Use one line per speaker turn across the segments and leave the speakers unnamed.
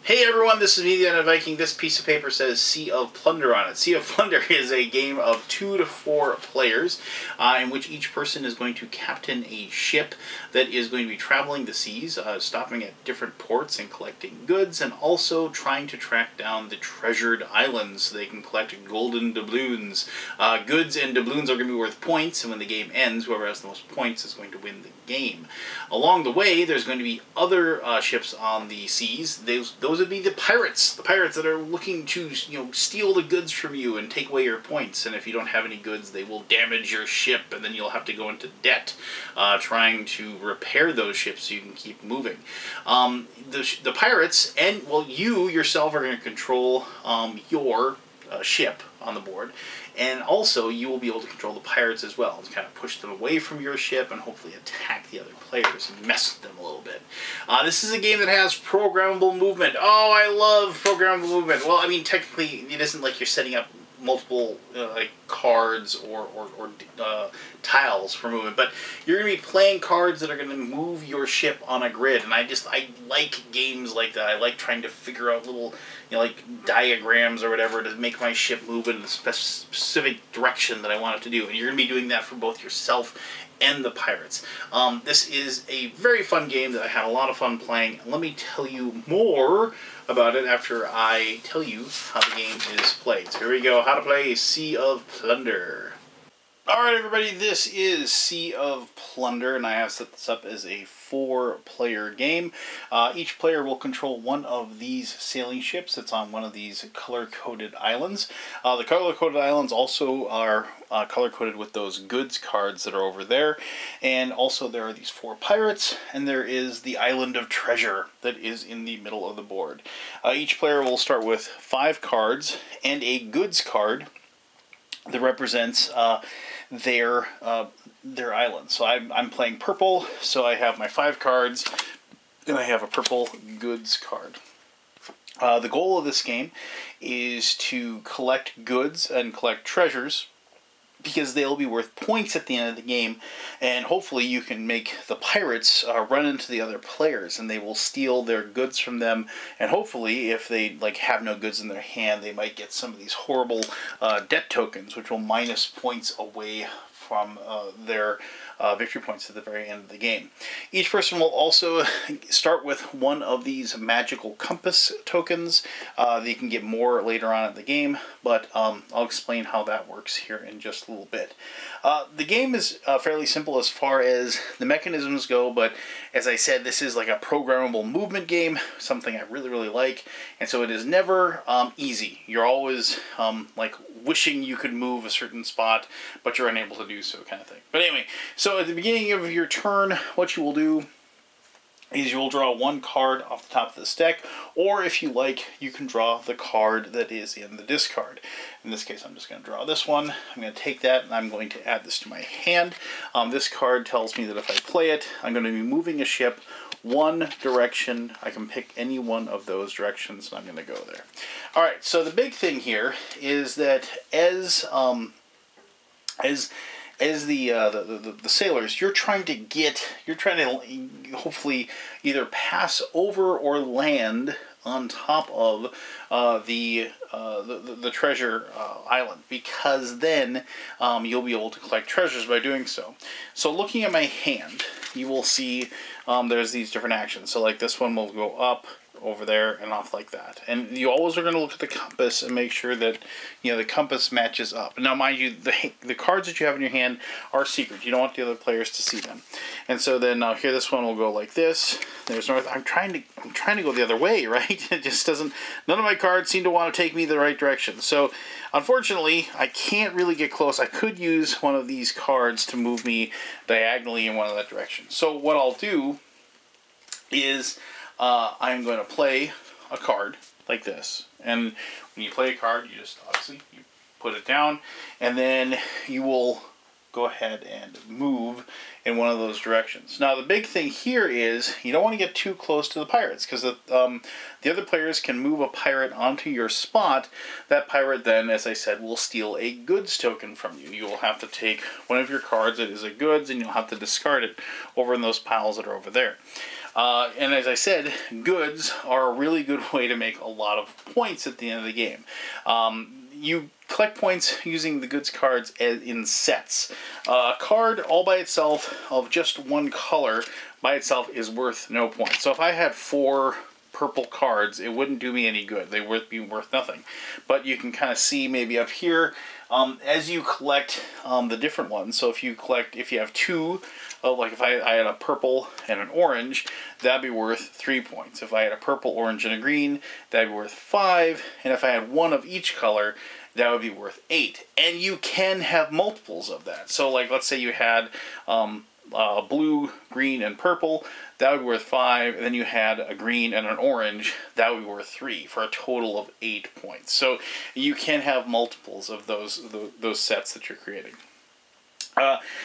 Hey everyone, this is me, the Viking. This piece of paper says Sea of Plunder on it. Sea of Plunder is a game of 2 to 4 players in which each person is going to captain a ship that is going to be traveling the seas, stopping at different ports and collecting goods, and also trying to track down the treasured islands so they can collect golden doubloons. Goods and doubloons are going to be worth points, and when the game ends, whoever has the most points is going to win the game. Along the way, there's going to be other ships on the seas. Those would be the pirates that are looking to, steal the goods from you and take away your points. And if you don't have any goods, they will damage your ship, and then you'll have to go into debt trying to repair those ships so you can keep moving. The pirates, and well, you yourself are going to control your ship on the board, and also you will be able to control the pirates as well, to kind of push them away from your ship and hopefully attack the other players and mess with them a little bit. This is a game that has programmable movement. Oh, I love programmable movement. Well, I mean, technically it isn't like you're setting up multiple like cards or tiles for movement, but you're going to be playing cards that are going to move your ship on a grid, and I like games like that. I like trying to figure out little, like diagrams or whatever to make my ship move in the specific direction that I want it to do, and you're going to be doing that for both yourself and the pirates. This is a very fun game that I had a lot of fun playing. Let me tell you more about it after I tell you how the game is played. So here we go, how to play Sea of Plunder. Alright everybody, this is Sea of Plunder, and I have set this up as a 4-player game. Each player will control one of these sailing ships that's on one of these color-coded islands. The color-coded islands also are color-coded with those goods cards that are over there. And also there are these 4 pirates, and there is the island of treasure that is in the middle of the board. Each player will start with 5 cards and a goods card that represents their island. So I'm playing purple, so I have my 5 cards, and I have a purple goods card. The goal of this game is to collect goods and collect treasures, because they'll be worth points at the end of the game, and hopefully you can make the pirates run into the other players, and they will steal their goods from them, and hopefully if they have no goods in their hand, they might get some of these horrible debt tokens, which will minus points away from their victory points at the very end of the game. Each person will also start with one of these magical compass tokens. You can get more later on in the game, but I'll explain how that works here in just a little bit. The game is fairly simple as far as the mechanisms go, but as I said, this is like a programmable movement game, something I really like, and so it is never easy. You're always like wishing you could move a certain spot, but you're unable to do so, kind of thing. But anyway, so at the beginning of your turn, what you will do is you will draw 1 card off the top of this deck, or if you like, you can draw the card that is in the discard. In this case, I'm just going to draw this one. I'm going to take that, and I'm going to add this to my hand. This card tells me that if I play it, I'm going to be moving a ship one direction. I can pick any one of those directions, and I'm going to go there. Alright, so the big thing here is that as the sailors, you're trying to hopefully either pass over or land on top of the treasure island, because then you'll be able to collect treasures by doing so. So looking at my hand, you will see there's these different actions. So like this one will go up, over there, and off like that. And you always are going to look at the compass and make sure that the compass matches up. Now mind you, the cards that you have in your hand are secret. You don't want the other players to see them. And so then here this one will go like this. There's north. I'm trying to go the other way, right? It just doesn't. None of my cards seem to want to take me the right direction. So unfortunately, I can't really get close. I could use one of these cards to move me diagonally in one of that direction. So what I'll do is I'm going to play a card like this, and when you play a card, you just obviously put it down, and then you will go ahead and move in one of those directions. Now the big thing here is you don't want to get too close to the pirates, because the other players can move a pirate onto your spot. That pirate then, as I said, will steal a goods token from you. You will have to take one of your cards that is a goods, and you'll have to discard it over in those piles that are over there. And as I said, goods are a really good way to make a lot of points at the end of the game. You collect points using the goods cards in sets. A card all by itself of just one color by itself is worth no points. So if I had 4 purple cards, it wouldn't do me any good. They would be worth nothing. But you can kind of see maybe up here, as you collect the different ones. So if you have 2, like if I had a purple and an orange, that'd be worth 3 points. If I had a purple, orange, and a green, that'd be worth 5. And if I had 1 of each color, that would be worth 8. And you can have multiples of that. So like, let's say you had blue, green, and purple, that would be worth 5. And then you had a green and an orange, that would be worth 3, for a total of 8 points. So you can have multiples of those sets that you're creating.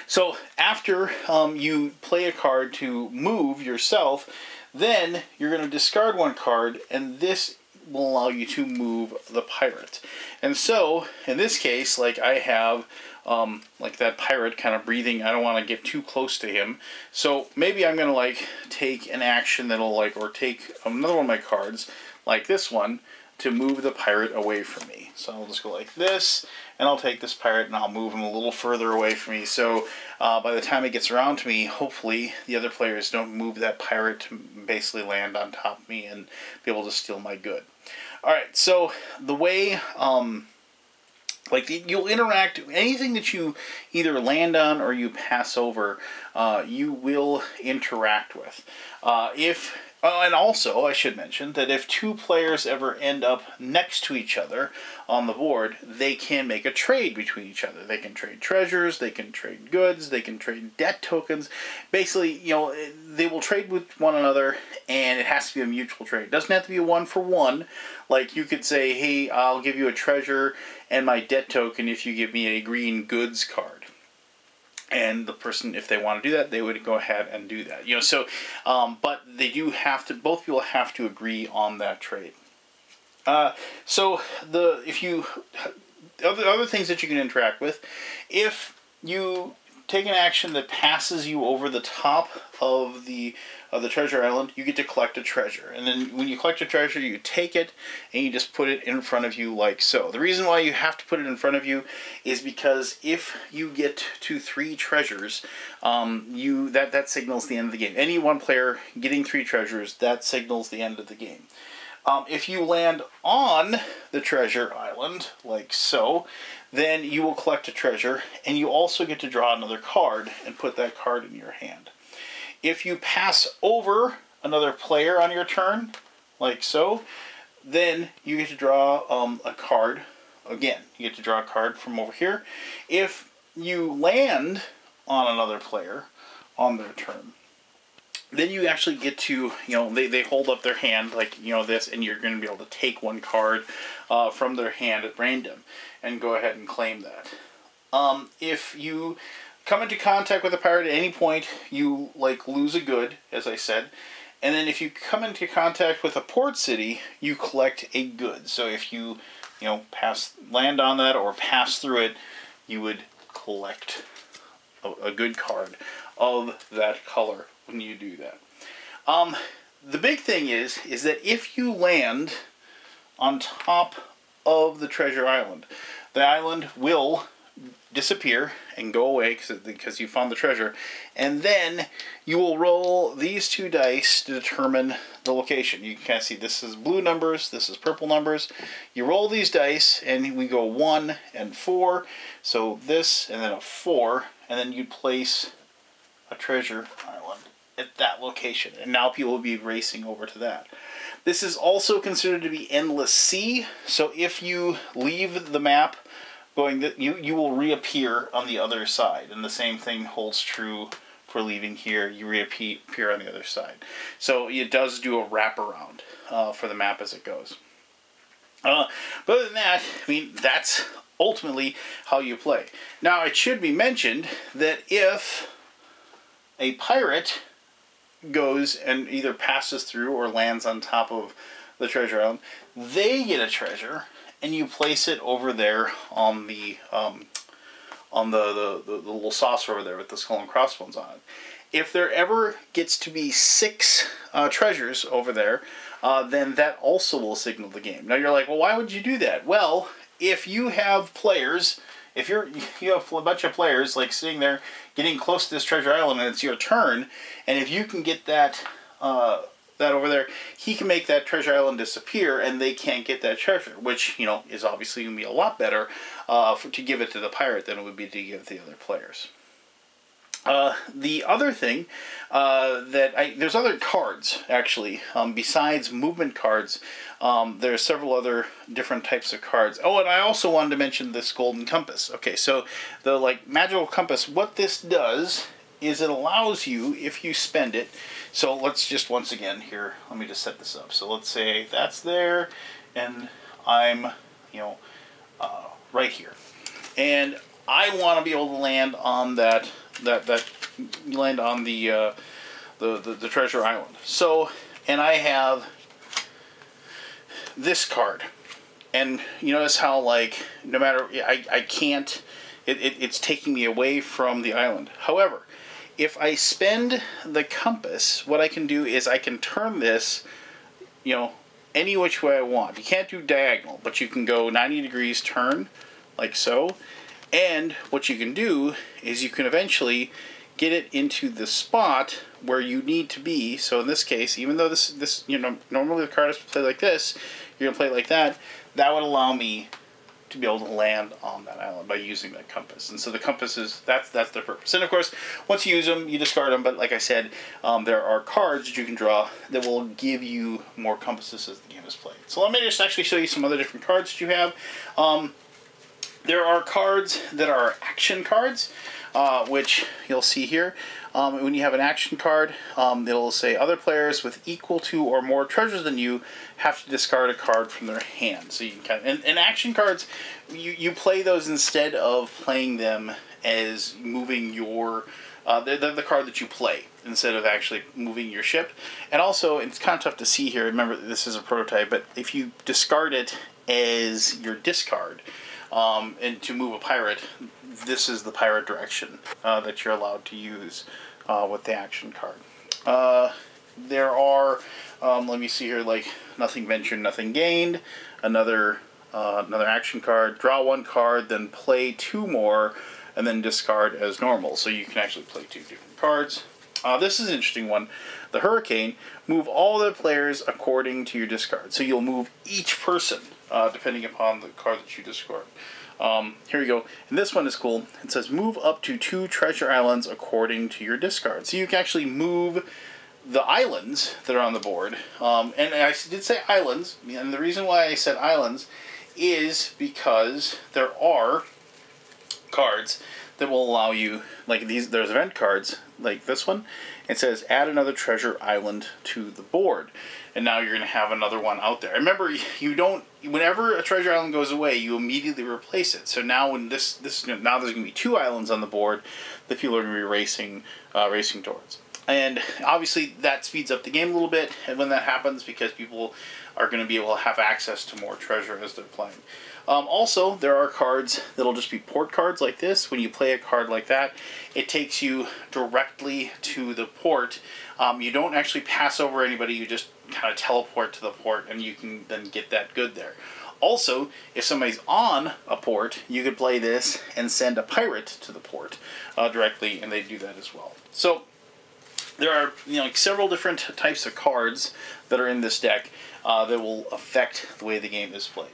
So after you play a card to move yourself, then you're going to discard 1 card, and this will allow you to move the pirate. And so, in this case, like I have like that pirate kind of breathing, I don't want to get too close to him. So maybe I'm going to like take an action that'll like, or take another one of my cards, like this one, to move the pirate away from me. So I'll just go like this, and I'll take this pirate and I'll move him a little further away from me. So by the time it gets around to me, hopefully the other players don't move that pirate to basically land on top of me and be able to steal my good. Alright, so the way, you'll interact, anything that you either land on or you pass over, you will interact with. And also, I should mention that if 2 players ever end up next to each other on the board, they can make a trade between each other. They can trade treasures, they can trade goods, they can trade debt tokens. Basically, you know, they will trade with one another, and it has to be a mutual trade. It doesn't have to be a 1-for-1. Like, you could say, hey, I'll give you a treasure and my debt token if you give me a green goods card. And the person, if they want to do that, they would go ahead and do that. You know, so, but they do have to, both people have to agree on that trade. So other things that you can interact with, if you take an action that passes you over the top of the treasure island, you get to collect a treasure. And then when you collect a treasure, you take it and you just put it in front of you like so. The reason why you have to put it in front of you is because if you get to 3 treasures, that signals the end of the game. Any one player getting 3 treasures, that signals the end of the game. If you land on the treasure island, like so, then you will collect a treasure, and you also get to draw another card and put that card in your hand. If you pass over another player on your turn, like so, then you get to draw a card. Again, you get to draw a card from over here. If you land on another player on their turn, then you actually get to, you know, they hold up their hand like, you know, this, and you're going to be able to take 1 card from their hand at random and go ahead and claim that. If you come into contact with a pirate at any point, you like lose a good, as I said. And then if you come into contact with a port city, you collect a good. So if you land on that or pass through it, you would collect a good card of that color when you do that. The big thing is that if you land on top of the treasure island, the island will disappear and go away because you found the treasure, and then you will roll these 2 dice to determine the location. You can kind of see this is blue numbers, this is purple numbers. You roll these dice and we go 1 and 4, so this and then a 4, and then you place a treasure island at that location, and now people will be racing over to that. This is also considered to be endless sea, so if you leave the map going, you will reappear on the other side, and the same thing holds true for leaving here. You reappear on the other side. So it does do a wraparound for the map as it goes. But other than that, I mean, that's ultimately how you play. Now, it should be mentioned that if a pirate goes and either passes through or lands on top of the treasure island, they get a treasure, and you place it over there on the little saucer over there with the skull and crossbones on it. If there ever gets to be 6 treasures over there, then that also will signal the game. Now you're like, well, why would you do that? Well, if you have players, if you have a bunch of players like sitting there getting close to this treasure island and it's your turn, and if you can get that that over there, he can make that treasure island disappear and they can't get that treasure, which, you know, is obviously going to be a lot better to give it to the pirate than it would be to give it to the other players. The other thing there's other cards, actually, besides movement cards. There are several other different types of cards. Oh, and I also wanted to mention this golden compass. Okay, so the magical compass, what this does is it allows you, if you spend it, so let's just once again here, let me just set this up. So let's say that's there, and I'm, right here, and I want to be able to land on that land on the treasure island. So, and I have this card, and you notice how no matter I can't, it's taking me away from the island. However, if I spend the compass, what I can do is I can turn this, any which way I want. You can't do diagonal, but you can go 90 degrees turn, like so. And what you can do is you can eventually get it into the spot where you need to be. So in this case, even though this normally the card is played like this, you're gonna play it like that. That would allow me to be able to land on that island by using that compass. And so the compass is that's the purpose. And of course, once you use them, you discard them. But like I said, there are cards that you can draw that will give you more compasses as the game is played. So let me just actually show you some other different cards that you have. There are cards that are action cards, which you'll see here. When you have an action card, it'll say other players with equal to or more treasures than you have to discard a card from their hand. So you can and action cards, you play those instead of playing them as moving your they're the card that you play instead of actually moving your ship. And also, it's kind of tough to see here. Remember, this is a prototype, but if you discard it as your discard, and to move a pirate, this is the pirate direction that you're allowed to use with the action card. There are, let me see here, nothing ventured, nothing gained. Another action card. Draw 1 card, then play 2 more, and then discard as normal. So you can actually play 2 different cards. This is an interesting one. The Hurricane. Move all the players according to your discard. So you'll move each person depending upon the card that you discard. Here we go. And this one is cool. It says move up to 2 treasure islands according to your discard. So you can actually move the islands that are on the board. And I did say islands. And the reason why I said islands is because there are cards that will allow you, there's event cards, like this one. It says add another treasure island to the board. And now you're going to have another one out there. Remember, whenever a treasure island goes away, you immediately replace it. So now when now there's going to be 2 islands on the board that people are going to be racing towards. And obviously that speeds up the game a little bit when that happens, because people are going to be able to have access to more treasure as they're playing. Also, there are cards that'll just be port cards like this. When you play a card like that, it takes you directly to the port. You don't actually pass over anybody, you just kind of teleport to the port, and you can then get that good there. Also, if somebody's on a port, you could play this and send a pirate to the port directly, and they do that as well. So there are several different types of cards that are in this deck that will affect the way the game is played.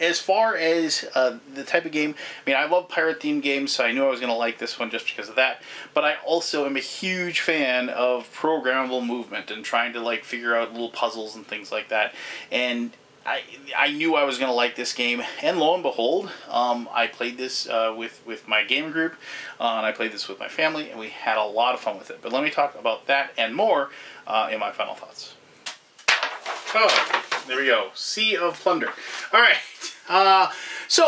As far as the type of game, I love pirate-themed games, so I knew I was going to like this one just because of that. But I also am a huge fan of programmable movement and trying to figure out little puzzles and things like that. And I knew I was going to like this game, and lo and behold, I played this with my game group, and I played this with my family, and we had a lot of fun with it. But let me talk about that and more in my final thoughts. Oh, there we go. Sea of Plunder. All right. So,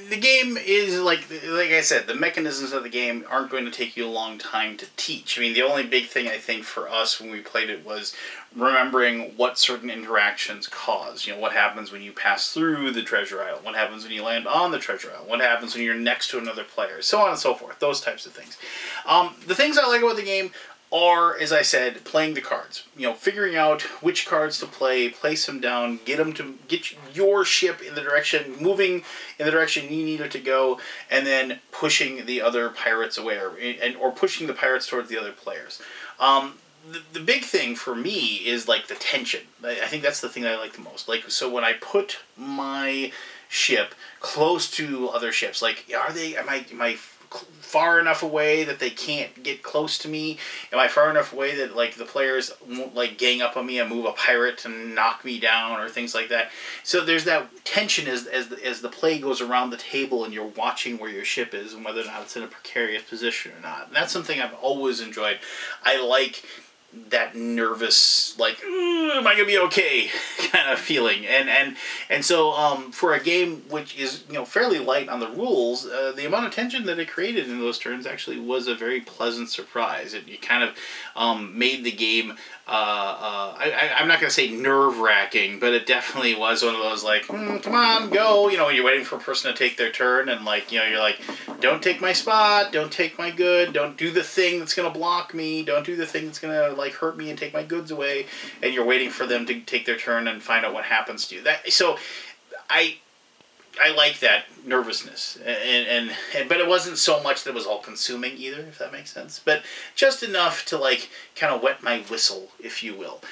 the game is, like I said, the mechanisms of the game aren't going to take you a long time to teach. I mean, the only big thing, I think, for us when we played it was remembering what certain interactions cause. You know, what happens when you pass through the treasure isle? What happens when you land on the treasure isle? What happens when you're next to another player? So on and so forth. Those types of things. The things I like about the game are, as I said, playing the cards. You know, figuring out which cards to play, place them down, get your ship in the direction, moving in the direction you need it to go, and then pushing the other pirates away, or pushing the pirates towards the other players. The big thing for me is, like, the tension. I think that's the thing that I like the most. Like, so when I put my ship close to other ships, like, am I far enough away that they can't get close to me? Am I far enough away that, like, the players won't, like, gang up on me and move a pirate and knock me down or things like that? So there's that tension as the play goes around the table and you're watching where your ship is and whether or not it's in a precarious position or not. And that's something I've always enjoyed. I like that nervous, like, am I gonna be okay kind of feeling, and so for a game which is, you know, fairly light on the rules, the amount of tension that it created in those turns actually was a very pleasant surprise. It kind of made the game, I'm not gonna say nerve-wracking, but it definitely was one of those, like, come on, go, you know, when you're waiting for a person to take their turn, and, like, you know, you're like, don't take my spot, don't take my good, don't do the thing that's gonna block me, don't do the thing that's gonna, like, hurt me and take my goods away, and you're waiting for them to take their turn and find out what happens to you. So I like that nervousness, but it wasn't so much that it was all consuming either, if that makes sense. But just enough to, like, kind of wet my whistle, if you will.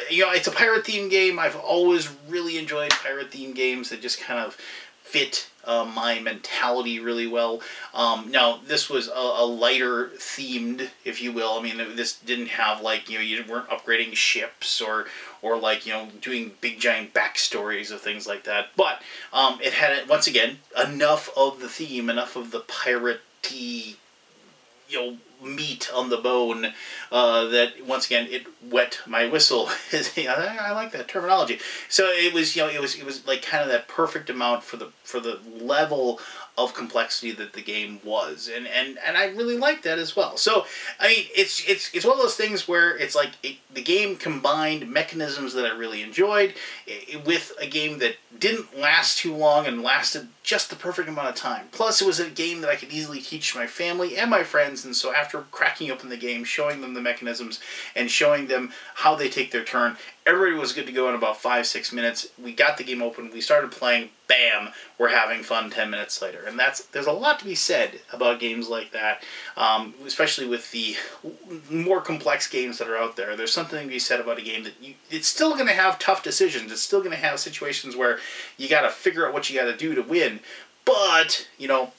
You know, it's a pirate themed game. I've always really enjoyed pirate themed games that just kind of fit my mentality really well. Now, this was a lighter themed, if you will. I mean, this didn't have, like, you know, you weren't upgrading ships or like, you know, doing big giant backstories of things like that. But it had, once again, enough of the theme, enough of the pirate-y, you know, meat on the bone, that, once again, it wet my whistle. I like that terminology. So it was, you know, it was like kind of that perfect amount for the level of complexity that the game was, and I really liked that as well. So I mean, it's one of those things where it's like the game combined mechanisms that I really enjoyed with a game that didn't last too long and lasted just the perfect amount of time. Plus, it was a game that I could easily teach my family and my friends, and so after cracking open the game, showing them the mechanisms, and showing them how they take their turn, everybody was good to go in about 5-6 minutes. We got the game open, we started playing, bam, we're having fun 10 minutes later. And there's a lot to be said about games like that, especially with the more complex games that are out there. There's something to be said about a game that it's still going to have tough decisions. It's still going to have situations where you got to figure out what you got to do to win. But, you know,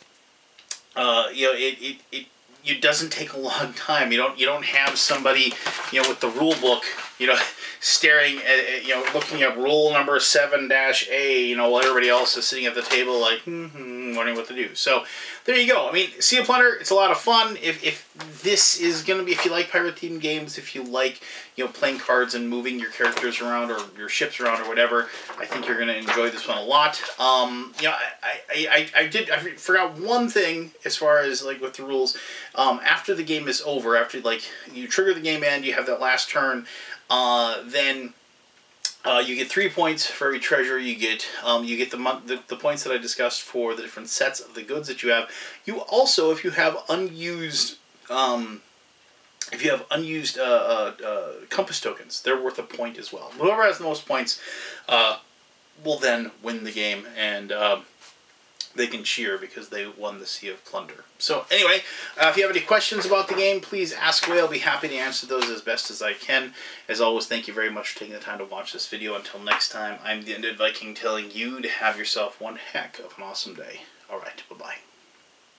it doesn't take a long time. You don't have somebody, you know, with the rule book, you know, staring at, you know, looking at rule number 7-A, you know, while everybody else is sitting at the table like, wondering what to do. So there you go. I mean, Sea of Plunder, it's a lot of fun. If this is going to be, if you like pirate themed games, if you like, you know, playing cards and moving your characters around or your ships around or whatever, I think you're going to enjoy this one a lot. You know, I forgot one thing as far as, like, with the rules. After the game is over, after, like, you trigger the game end, you have that last turn, then you get 3 points for every treasure you get. You get the points that I discussed for the different sets of the goods that you have. You also, if you have unused compass tokens, they're worth a point as well. Whoever has the most points will then win the game, and they can cheer because they won the Sea of Plunder. So anyway, if you have any questions about the game, please ask away. I'll be happy to answer those as best as I can. As always, thank you very much for taking the time to watch this video. Until next time, I'm the Undead Viking telling you to have yourself one heck of an awesome day.